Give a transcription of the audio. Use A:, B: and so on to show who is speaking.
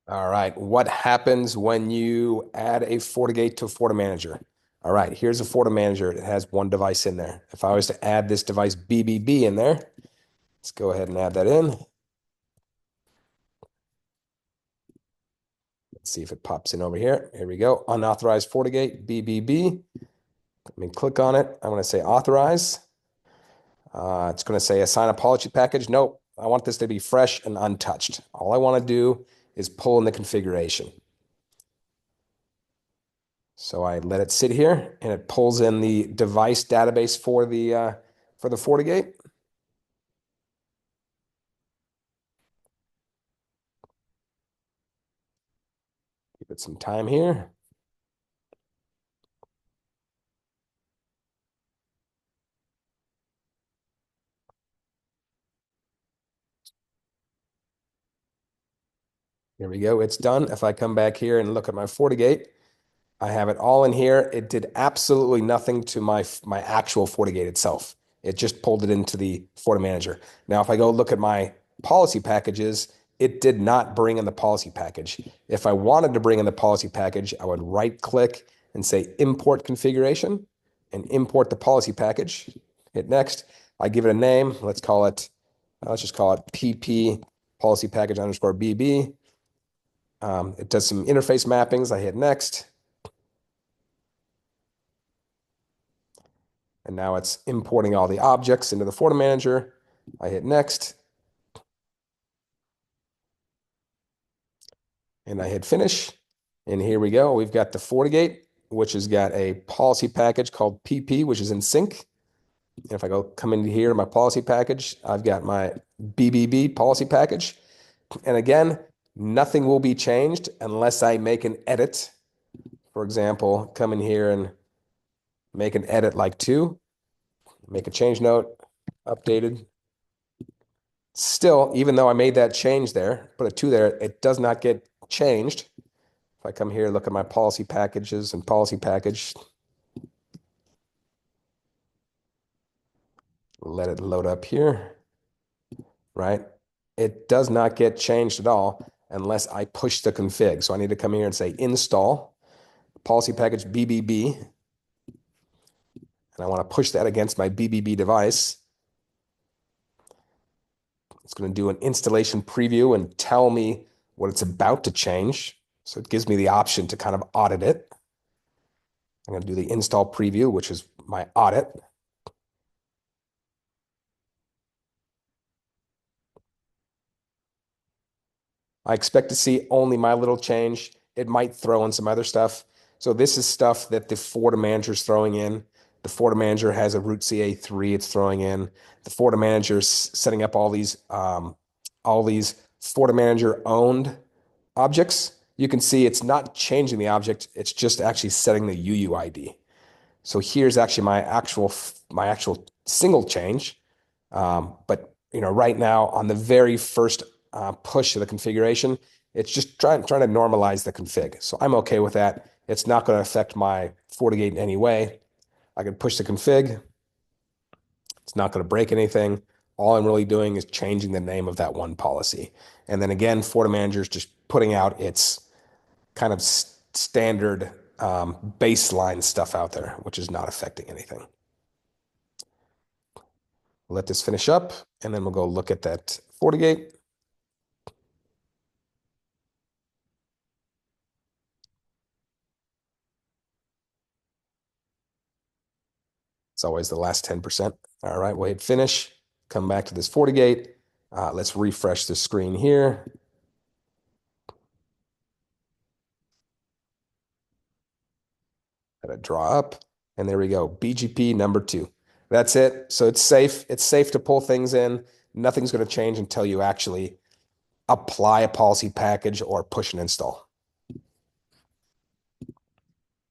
A: All right, what happens when you add a FortiGate to a FortiManager? All right, here's a FortiManager. It has one device in there. If I was to add this device BBB in there, let's go ahead and add that in. Let's see if it pops in over here. Here we go. Unauthorized FortiGate BBB. Let me click on it. I'm going to say authorize. It's going to say assign a policy package. Nope, I want this to be fresh and untouched. All I want to do is pull in the configuration. So I let it sit here and it pulls in the device database for the FortiGate. Give it some time here. Here we go. It's done. If I come back here and look at my FortiGate, I have it all in here. It did absolutely nothing to my actual FortiGate itself. It just pulled it into the FortiManager. Now, if I go look at my policy packages, it did not bring in the policy package. If I wanted to bring in the policy package, I would right click and say import configuration and import the policy package. Hit next. I give it a name. Let's just call it PP policy package underscore BB. It does some interface mappings. I hit next. And now it's importing all the objects into the FortiManager. I hit next. And I hit finish. And here we go. We've got the FortiGate, which has got a policy package called PP, which is in sync. And if I come into here to my policy package, I've got my BBB policy package. And again, nothing will be changed unless I make an edit. For example, come in here and make an edit like 2, make a change note, updated. Still, even though I made that change there, put a 2 there, it does not get changed. If I come here, look at my policy packages and policy package, let it load up here, right? It does not get changed at all unless I push the config. So I need to come here and say install policy package BBB. And I want to push that against my BBB device. It's going to do an installation preview and tell me what it's about to change. So it gives me the option to kind of audit it. I'm going to do the install preview, which is my audit. I expect to see only my little change. It might throw in some other stuff. So this is stuff that the FortiManager is throwing in. The FortiManager has a root CA3 it's throwing in. The FortiManager is setting up all these FortiManager owned objects. You can see it's not changing the object. It's just actually setting the UUID. So here's actually my actual single change. But right now on the very first push of the configuration, it's just trying to normalize the config. So I'm okay with that. It's not going to affect my FortiGate in any way. I can push the config. It's not going to break anything. All I'm really doing is changing the name of that one policy. And then again, FortiManager is just putting out its kind of standard baseline stuff out there, which is not affecting anything. We'll let this finish up, and then we'll go look at that FortiGate. It's always the last 10%. All right, we'll hit finish. Come back to this FortiGate. Let's refresh the screen here. Let it draw up. And there we go, BGP number 2. That's it. So it's safe. It's safe to pull things in. Nothing's going to change until you actually apply a policy package or push and install.